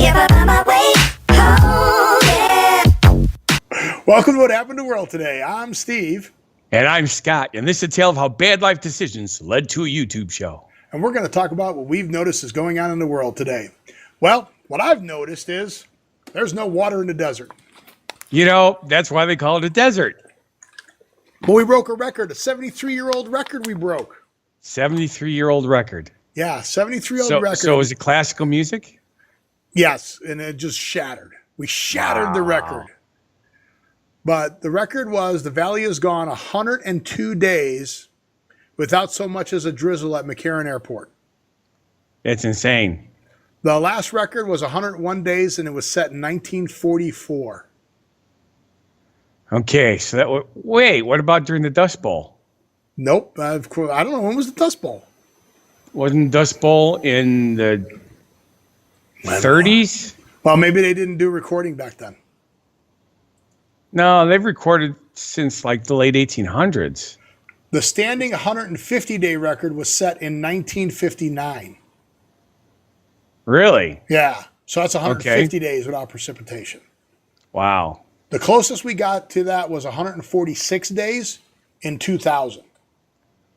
If I find my way home, yeah. Welcome to What Happened to the World Today. I'm Steve. And I'm Scott, and this is a tale of how bad life decisions led to a YouTube show. And we're going to talk about what we've noticed is going on in the world today. Well, what I've noticed is there's no water in the desert. You know, that's why they call it a desert. But we broke a record, a 73-year-old record we broke. 73-year-old record. Yeah, 73-year-old record. So is it classical music? Yes, and it just shattered. We shattered the record. But the record was the valley has gone 102 days without so much as a drizzle at McCarran Airport. It's insane. The last record was 101 days, and it was set in 1944. Okay, so wait, what about during the Dust Bowl? Nope. I don't know. When was the Dust Bowl? Wasn't Dust Bowl in the 30s? Well, maybe they didn't do recording back then. No, they've recorded since like the late 1800s. The standing 150-day record was set in 1959. Really? Yeah. So that's 150 Okay. days without precipitation. Wow. The closest we got to that was 146 days in 2000.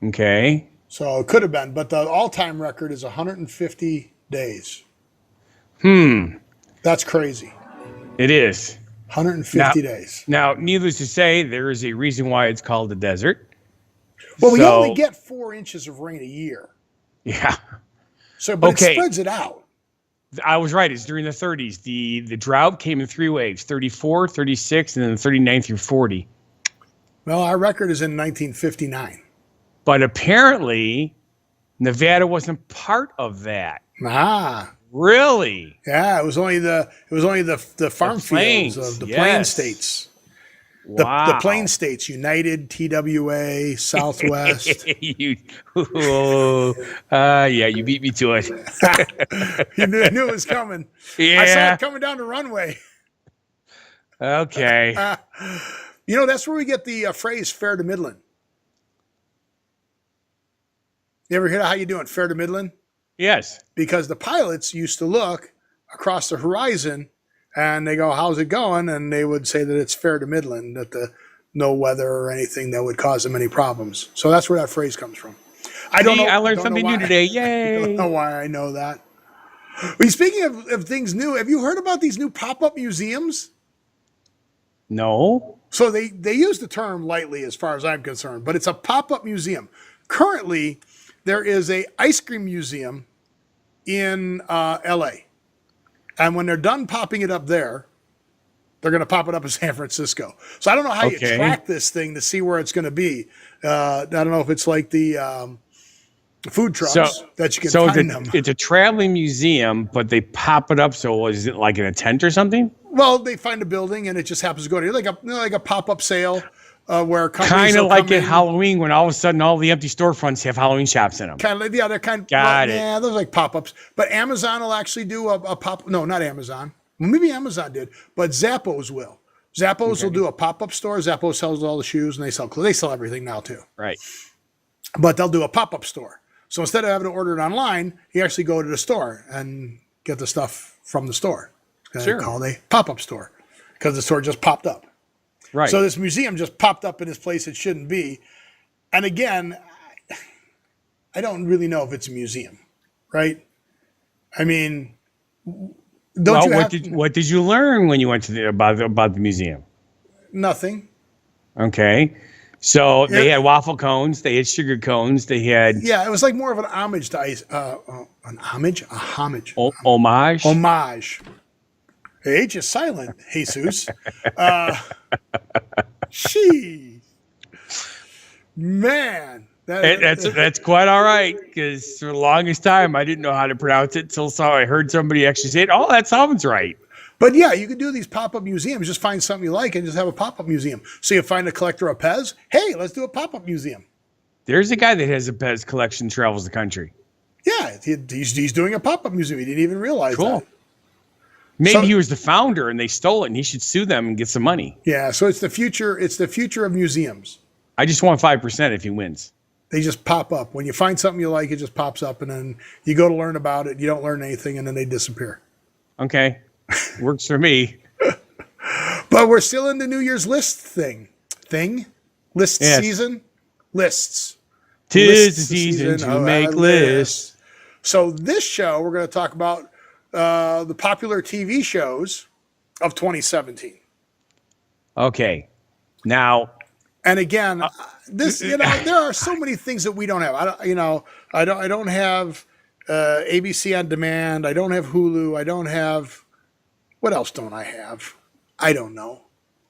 Okay. So it could have been, but the all-time record is 150 days. That's crazy. It is. 150 days. Now, needless to say, there is a reason why it's called a desert. Well, we So- only get 4 inches of rain a year. Yeah. So, but Okay. it spreads it out. I was right. It's during the 30s. The drought came in 3 waves, 34, 36, and then 39 through 40. Well, our record is in 1959. But apparently, Nevada wasn't part of that. Ah, Really? yeah. It was only the farm plains, fields of the yes. plain states. The Wow. plain states: United, TWA, Southwest. Yeah, you beat me to it. You knew it was coming. I saw Yeah. it coming down the runway. Okay. You know, that's where we get the phrase "fair to Midland." You ever hear how you doing? Fair to Midland? Yes. Because the pilots used to look across the horizon and they go, "How's it going?" And they would say that it's fair to Midland, that no weather or anything that would cause them any problems. So that's where that phrase comes from. I don't know. I learned don't something know new why- today. I don't Yay. know why I know that. Well, speaking of things new, have you heard about these new pop-up museums? No. So they use the term lightly as far as I'm concerned, but it's a pop-up museum. Currently, there is a ice cream museum in LA. And when they're done popping it up there, they're going to pop it up in San Francisco. So I don't know how you Okay. track this thing to see where it's going to be. I don't know if it's like the food trucks that you can find them. It's a traveling museum, but they pop it up. So is it like in a tent or something? Well, they find a building and it just happens to go to like a pop-up sale where companies Kind of will like come at in. Halloween when all of a sudden all the empty storefronts have Halloween shops in them. Kind of like, yeah, they're kind of, Got it. yeah, those are like pop-ups. But Amazon will actually do a pop, no, not Amazon. Well, maybe Amazon did, but Zappos will. Zappos will do a pop-up store. Zappos sells all the shoes and they sell clothes. They sell everything now too. Right. But they'll do a pop-up store. So instead of having to order it online, you actually go to the store and get the stuff from the store. It's Sure. called a pop-up store because the store just popped up. Right. So this museum just popped up in this place it shouldn't be. And again, I don't really know if it's a museum, right? I mean, don't you have what did you learn when you went to about the museum? nothing? Okay. So they Yeah. had waffle cones, they had sugar cones, they had Yeah, it was like more of an homage to ice. An homage? A homage. homage. Homage. Hey, H is silent, Jesus. Jeez. Man. That's quite all right, because for the longest time I didn't know how to pronounce it until I heard somebody actually say it. Oh, that sounds right. But yeah, you could do these pop-up museums. Just find something you like and just have a pop-up museum. So you find a collector of Pez. Hey, let's do a pop-up museum. There's a guy that has a Pez collection, travels the country. Yeah, he's doing a pop-up museum. He didn't even realize Cool. that. Maybe So- he was the founder and they stole it and he should sue them and get some money. Yeah, so it's the future. It's the future of museums. I just want 5% if he wins. They just pop up. When you find something you like, it just pops up, and then you go to learn about it. You don't learn anything, and then they disappear. Okay. Works for me. But we're still in the New Year's list thing. List Yes. season? Lists. 'Tis the Lists season to of make our lists. So this show, we're going to talk about the popular TV shows of 2017. Okay. Now, And again, this there are so many things that we don't have. I don't have ABC on demand. I don't have Hulu. I don't have what else don't I have? I don't know.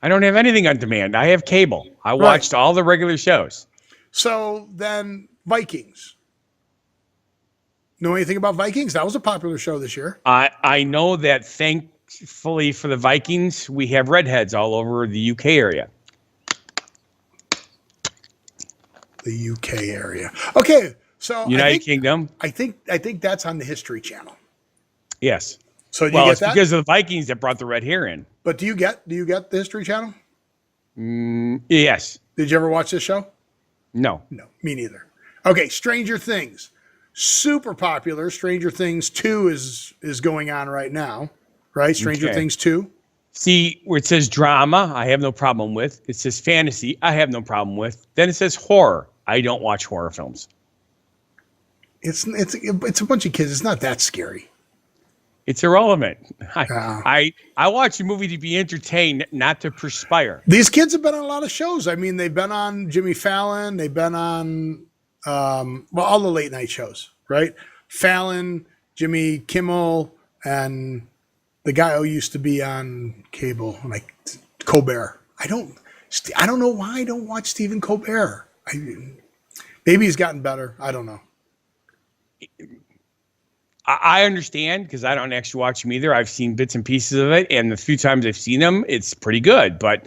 I don't have anything on demand. I have cable. I watched all the regular shows. So then Vikings. Know anything about Vikings? That was a popular show this year. I know that thankfully for the Vikings, we have redheads all over the UK area. The UK area. Okay, so United Kingdom. I think that's on the History Channel. Yes. So do Well, you get it's that? because of the Vikings that brought the red hair in. But do you get the History Channel? Yes. Did you ever watch this show? No. No, me neither. Okay, Stranger Things. Super popular. Stranger Things 2 is going on right now, right? Stranger Okay. Things 2. See, where it says drama, I have no problem with. It says fantasy, I have no problem with. Then it says horror. I don't watch horror films. It's a bunch of kids. It's not that scary. It's irrelevant. Yeah. I watch a movie to be entertained, not to perspire. These kids have been on a lot of shows. I mean, they've been on Jimmy Fallon. They've been on all the late night shows, right? Fallon, Jimmy Kimmel, and the guy who used to be on cable, like Colbert. I don't know why I don't watch Stephen Colbert. Maybe he's gotten better. I don't know. I understand because I don't actually watch him either. I've seen bits and pieces of it, and the few times I've seen him, it's pretty good. But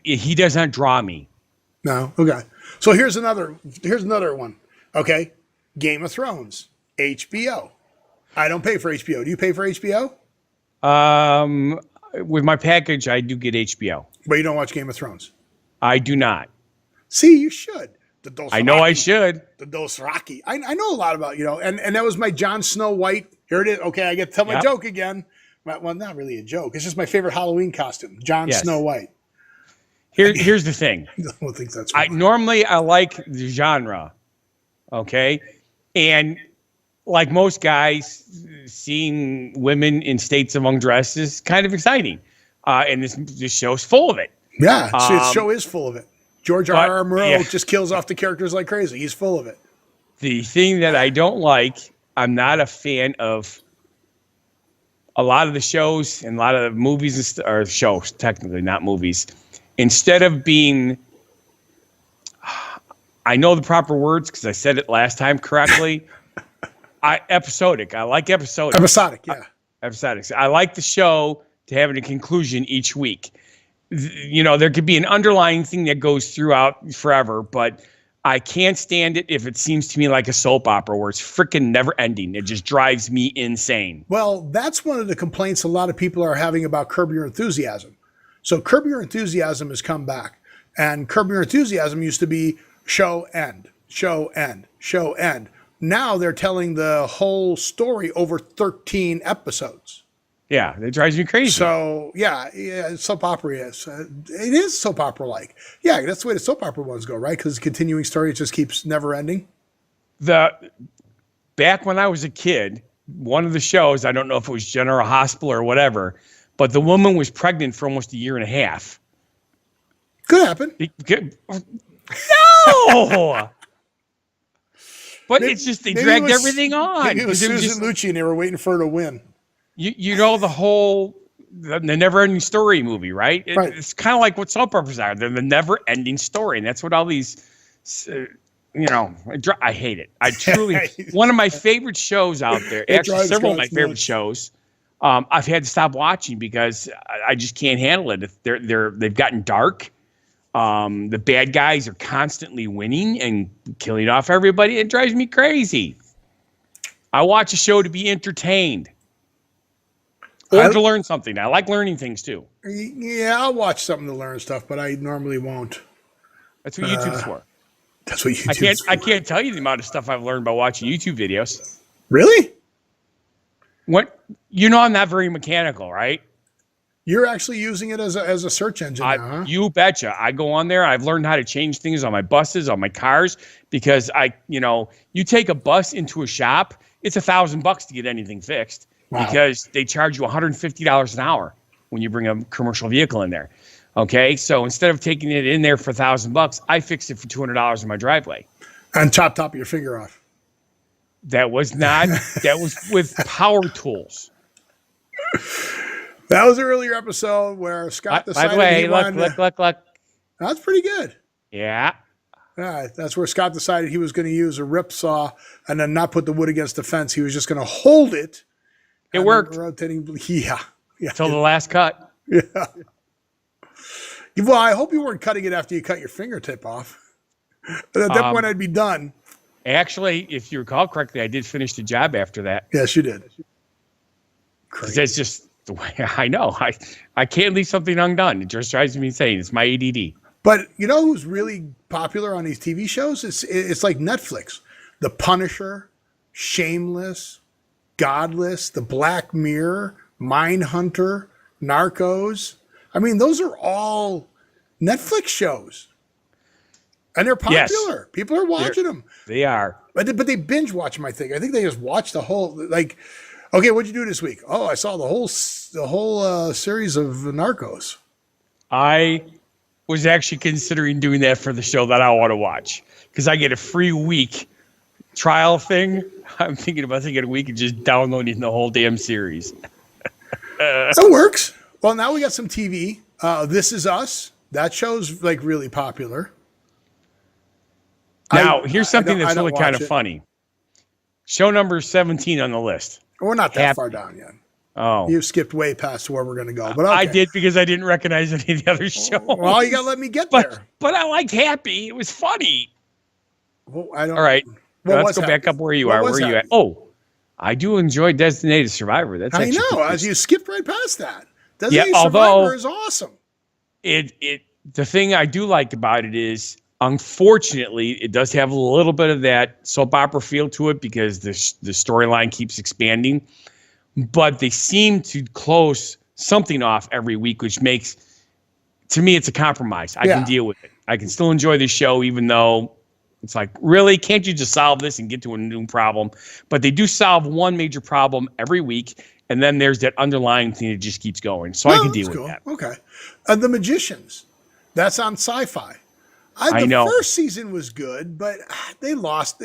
he does not draw me. No. Okay. So here's another one. Okay. Game of Thrones. HBO. I don't pay for HBO. Do you pay for HBO? With my package, I do get HBO. But you don't watch Game of Thrones. I do not. See, you should. The I know I Dothraki. should. The Dothraki. I know a lot about, and that was my Jon Snow White. Here it is. Okay, I get to tell my Yep. joke again. Well, not really a joke. It's just my favorite Halloween costume, Jon Yes. Snow White. Here's the thing. No one thinks that's I right. normally like the genre, okay, and like most guys, seeing women in states of undress is kind of exciting, and this show's full of it. Yeah, so the show is full of it. George but- R. R. Moreau yeah. just kills off the characters like crazy. He's full of it. The thing that I don't like, I'm not a fan of a lot of the shows and a lot of the movies or shows, technically not movies. Instead of being, I know the proper words because I said it last time correctly. Episodic. I like episodic. Episodic, yeah. Episodic. I like the show to have a conclusion each week. There could be an underlying thing that goes throughout forever, but I can't stand it if it seems to me like a soap opera where it's freaking never ending. It just drives me insane. Well, that's one of the complaints a lot of people are having about Curb Your Enthusiasm. So Curb Your Enthusiasm has come back. And Curb Your Enthusiasm used to be show, end, show, end, show, end. Now they're telling the whole story over 13 episodes. Yeah, it drives me crazy. So, yeah, soap opera is. It is soap opera-like. Yeah, that's the way the soap opera ones go, right? Because the continuing story, it just keeps never ending. Back when I was a kid, one of the shows, I don't know if it was General Hospital or whatever, but the woman was pregnant for almost a year and a half. Could happen. No! But it's just they Maybe it dragged was- everything on. Maybe it was 'cause it was Susan just- Lucci and they were waiting for her to win. the never-ending story movie, right? Right. It's kind of like what soap operas are. They're the never-ending story, and that's what all these, I hate it. I truly, one of my favorite shows out there, actually drives several of my God's favorite nuts. shows, I've had to stop watching because I just can't handle it. They've gotten dark. The bad guys are constantly winning and killing off everybody. It drives me crazy. I watch a show to be entertained. Or to learn something. I like learning things too. Yeah, I'll watch something to learn stuff, but I normally won't. That's what YouTube's for. That's what YouTube. I can't tell you the amount of stuff I've learned by watching YouTube videos. Really? What you know, I'm not very mechanical, right? You're actually using it as a search engine now, huh? You betcha. I go on there. I've learned how to change things on my buses, on my cars, because you take a bus into a shop, it's $1,000 to get anything fixed because they charge you $150 an hour when you bring a commercial vehicle in there. Okay, so instead of taking it in there for $1,000, I fixed it for $200 in my driveway. And chop top of your finger off. That was not. That was with power tools. That was an earlier episode where Scott decided by the way, he wanted look. That's pretty good. Yeah. Yeah, that's where Scott decided he was going to use a rip saw and then not put the wood against the fence. He was just going to hold it. It worked. Rotating. Yeah. Until the last cut. Yeah. Well, I hope you weren't cutting it after you cut your fingertip off. At that point, I'd be done. Actually, if you recall correctly, I did finish the job after that. Yes, you did. Crazy. That's just the way I know. I can't leave something undone. It just drives me insane. It's my ADD. But you know who's really popular on these TV shows? It's like Netflix. The Punisher, Shameless, Godless, The Black Mirror, Mindhunter, Narcos. I mean, those are all Netflix shows. And they're popular. Yes. People are watching them. They are. But they binge watch them, I think. I think they just watch the whole, like, okay, what'd you do this week? Oh, I saw the whole series of Narcos. I was actually considering doing that for the show that I want to watch because I get a free week trial thing. I'm thinking about taking a week and just downloading the whole damn series. That works. Well, now we got some TV. This Is Us. That show's like really popular. Now, here's something that's really kind of funny. Show number 17 on the list. We're not that far down yet. Oh. You skipped way past where we're going to go. But okay. I did because I didn't recognize any of the other shows. Well, you got to let me get there. But I liked Happy. It was funny. Well, all right. Let's go back up where you are. Where are you at? Oh, I do enjoy Designated Survivor. That's I know. As you skipped right past that. Designated Survivor is awesome. The thing I do like about it is, unfortunately, it does have a little bit of that soap opera feel to it because the storyline keeps expanding. But they seem to close something off every week, which makes, to me, it's a compromise. I can deal with it. I can still enjoy the show, even though it's like, really, can't you just solve this and get to a new problem? But they do solve one major problem every week, and then there's that underlying thing that just keeps going. So I can deal with that. Okay. The Magicians. That's on Sci-Fi. I know. The first season was good, but they lost.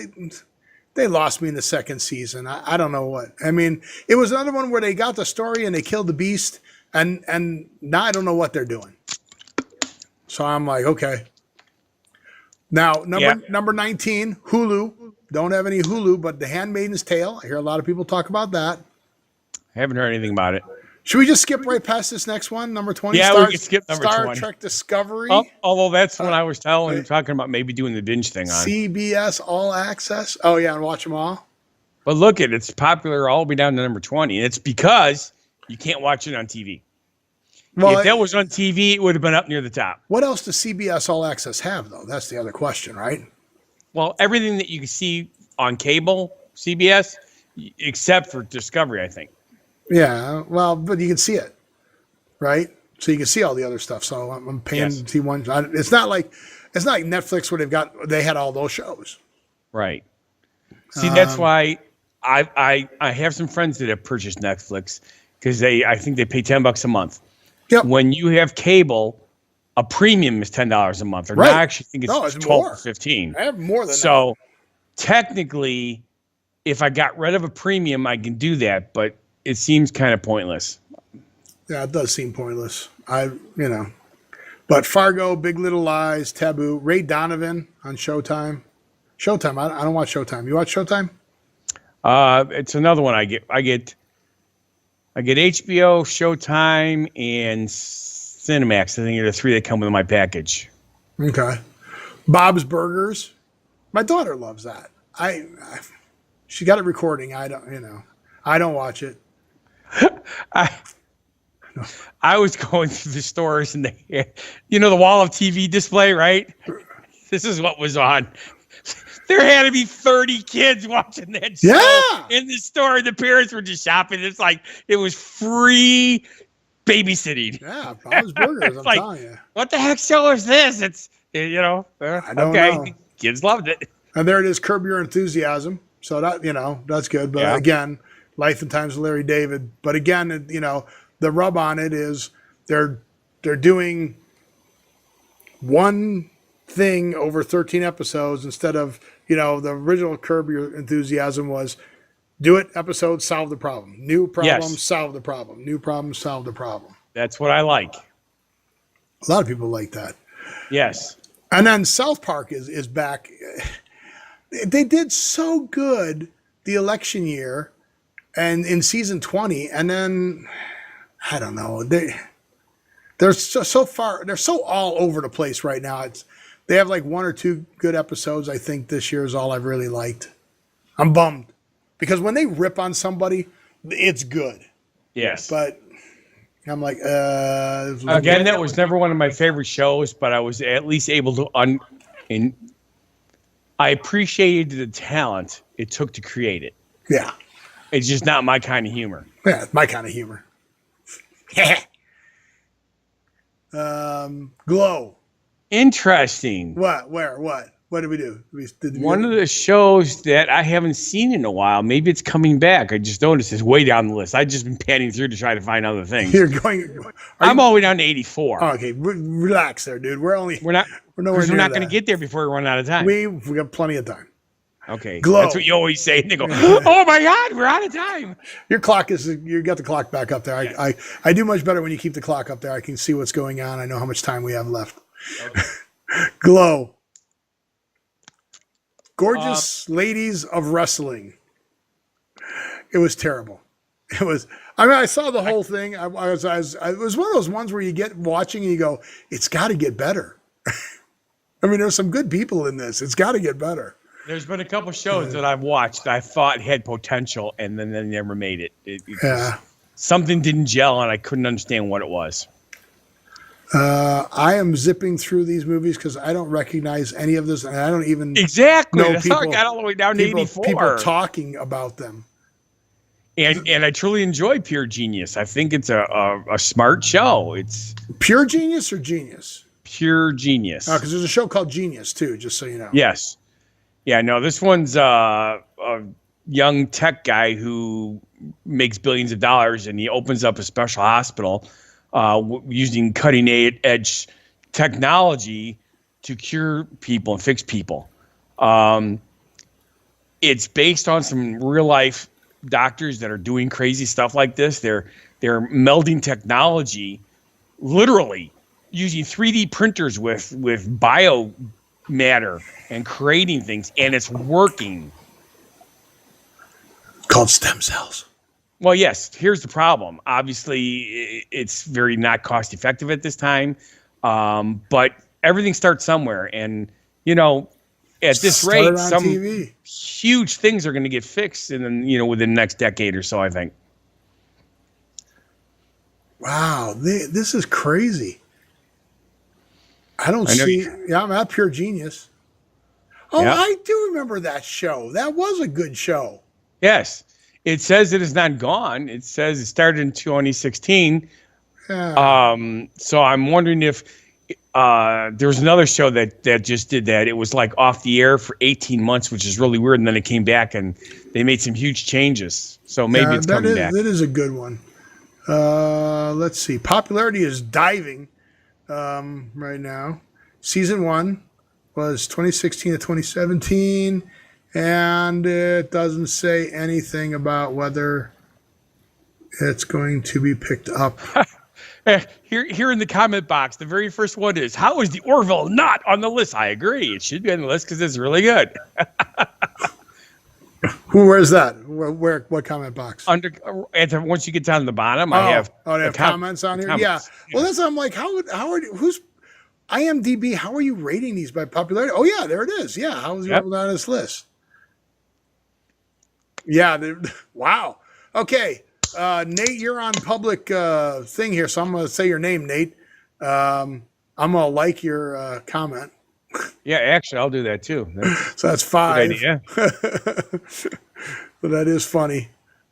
They lost me in the second season. I don't know what. I mean, it was another one where they got the story and they killed the beast, and now I don't know what they're doing. So I'm like, okay. Now, number 19, Hulu. Don't have any Hulu, but The Handmaid's Tale. I hear a lot of people talk about that. I haven't heard anything about it. Should we just skip right past this next one, number 20? Yeah, we can skip number 20. Star Trek Discovery. Although that's when I was talking about maybe doing the binge thing on. CBS All Access. Oh, yeah, and watch them all. But look, it's popular all the way down to number 20. And it's because you can't watch it on TV. Well, if that was on TV, it would have been up near the top. What else does CBS All Access have, though? That's the other question, right? Well, everything that you can see on cable, CBS, except for Discovery, I think. Yeah, well, but you can see it, right? So you can see all the other stuff. So I'm paying to see one. It's not like Netflix where they had all those shows. Right. See, that's why I have some friends that have purchased Netflix because I think they pay $10 a month. Yep. When you have cable, a premium is $10 a month. Or right. I actually think it's 12 or 15. I have more than that. So technically, if I got rid of a premium, I can do that, but it seems kind of pointless. Yeah, it does seem pointless. But Fargo, Big Little Lies, Taboo, Ray Donovan on Showtime. Showtime. I don't watch Showtime. You watch Showtime? It's another one I get. I get HBO, Showtime, and Cinemax. I think are the three that come with my package. Okay. Bob's Burgers. My daughter loves that. She got it recording. I don't watch it. I was going through the stores and the wall of TV display, right? This is what was on. There had to be 30 kids watching that show Yeah. in the store. The parents were just shopping. It's like it was free babysitting. Yeah, Bob's Burgers, I'm like, telling you. What the heck show is this? It's, I don't okay. know. Kids loved it. And there it is, Curb Your Enthusiasm. So that, that's good. But again, Life and Times of Larry David. But again, the rub on it is they're doing one thing over 13 episodes instead of, the original Curb Your Enthusiasm was do it episode, solve the problem. New problem, solve the problem. New problem, solve the problem. That's what I like. A lot of people like that. Yes. And then South Park is back. They did so good the election year and in season 20, and then I don't know. They're so far, they're so all over the place right now. They have like one or two good episodes. I think this year is all I've really liked. I'm bummed because when they rip on somebody, it's good. Yes. But I'm like, again, that was never one of my favorite shows, but I was at least able to and I appreciated the talent it took to create it. Yeah. It's just not my kind of humor. Yeah, it's my kind of humor. Glow. Interesting. What? Where? What? What did we do? One of the shows that I haven't seen in a while, maybe it's coming back. I just noticed it's way down the list. I've just been panning through to try to find other things. I'm all the way down to 84. Oh, okay, relax there, dude. We're not nowhere near not going to get there before we run out of time. We got plenty of time. Okay, Glow. That's what you always say. And they go, "Oh my God, we're out of time." Your clock you got the clock back up there. Yes. I do much better when you keep the clock up there. I can see what's going on. I know how much time we have left. Okay. Glow. Gorgeous ladies of wrestling. It was terrible. It was. I mean, I saw the whole thing. It was one of those ones where you get watching and you go, "It's got to get better." I mean, there's some good people in this. It's got to get better. There's been a couple shows that I've watched that I thought had potential, and then they never made it. Something didn't gel, and I couldn't understand what it was. I am zipping through these movies because I don't recognize any of this, and I don't even know That's how I got all the way down to 84. People talking about them. And I truly enjoy Pure Genius. I think it's a smart show. It's Pure Genius or Genius? Pure Genius. Because there's a show called Genius too, just so you know. Yes. Yeah, no, this one's a young tech guy who makes billions of dollars, and he opens up a special hospital using cutting-edge technology to cure people and fix people. It's based on some real-life doctors that are doing crazy stuff like this. They're melding technology, literally using 3D printers with bio matter and creating things, and it's working. Called stem cells. Well, yes, here's the problem. Obviously, it's very not cost effective at this time, but everything starts somewhere. And, at this rate, some TV. Huge things are going to get fixed within the next decade or so, I think. Wow, this is crazy. I'm at Pure Genius. Oh, yeah. I do remember that show. That was a good show. Yes. It says it is not gone. It says it started in 2016. Yeah. So I'm wondering if there was another show that just did that. It was like off the air for 18 months, which is really weird. And then it came back and they made some huge changes. So maybe it's coming back. That is a good one. Let's see. Popularity is diving right now. Season 1 was 2016 to 2017. And it doesn't say anything about whether it's going to be picked up. Here in the comment box, the very first one is, how is the Orville not on the list? I agree. It should be on the list because it's really good. Where's that? Where? What comment box? Once you get down to the bottom, I have. Oh, they have comments on here? Comments. Yeah. Well, that's, I'm like, how are you, who's IMDb? How are you rating these by popularity? Oh, yeah, there it is. Yeah. How is the Orville on this list? Yeah. Wow. Okay. Nate, you're on public thing here, so I'm going to say your name, Nate. I'm going to like your comment. Yeah, actually, I'll do that too. That's So that's a good 5. idea. But that is funny.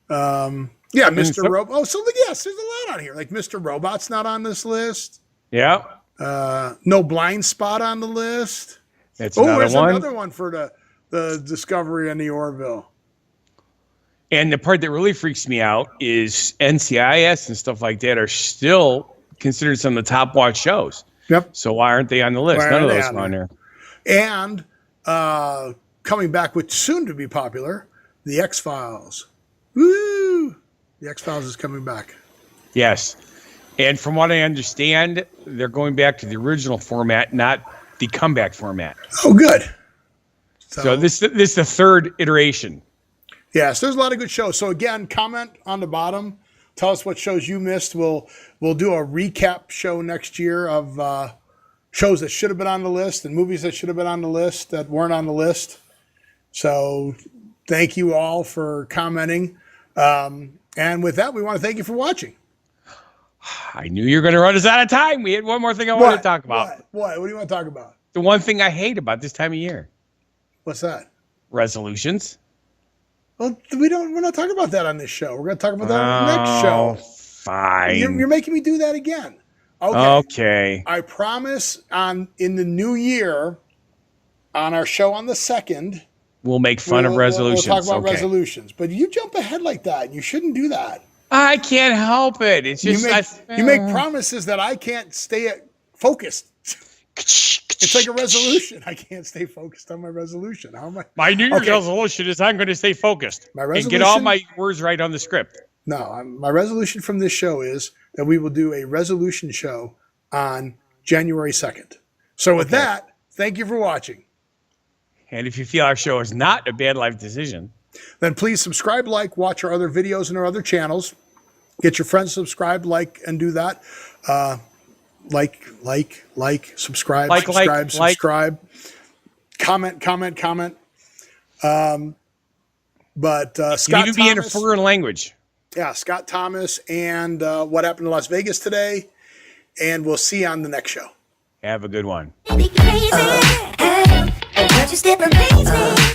Yeah, Mr. so- Robot. Oh, so yes, there's a lot on here. Like Mr. Robot's not on this list. Yeah, No Blind Spot on the list. that's Oh, another there's one. another one for the Discovery and the Orville. And the part that really freaks me out is NCIS and stuff like that are still considered some of the top watched shows. Yep. So why aren't they on the list? Why None of aren't they those on are on there. And coming back with soon to be popular, the X-Files. Woo! The X-Files is coming back. Yes. And from what I understand, they're going back to the original format, not the comeback format. Oh, good. So this is the third iteration. Yes, there's a lot of good shows. So again, comment on the bottom. Tell us what shows you missed. We'll do a recap show next year of shows that should have been on the list and movies that should have been on the list that weren't on the list. So thank you all for commenting. And with that, we want to thank you for watching. I knew you were going to run us out of time. We had one more thing I wanted to talk about. What do you want to talk about? The one thing I hate about this time of year. What's that? Resolutions. Well, we're not talking about that on this show. We're going to talk about that on the next show. Fine. You're making me do that again. Okay. I promise in the new year, on our show on the 2nd, We'll make fun of resolutions. We'll talk about Okay. resolutions. But you jump ahead like that. You shouldn't do that. I can't help it. It's just You make promises that I can't stay focused. It's like a resolution. I can't stay focused on my resolution. How am I? My New Year's Okay. resolution is I'm going to stay focused My and get all resolution- my words right on the script. No, my resolution from this show is that we will do a resolution show on January 2nd. So with that, thank you for watching. And if you feel our show is not a bad life decision, Then please subscribe, watch our other videos and our other channels. Get your friends subscribed, and do that. Subscribe, subscribe. Comment. But you Scott need to be in a Thomas, foreign language. yeah, Scott Thomas, and what happened to Las Vegas today. And we'll see you on the next show. Have a good one. Be crazy. Hey, and what you still amaze me.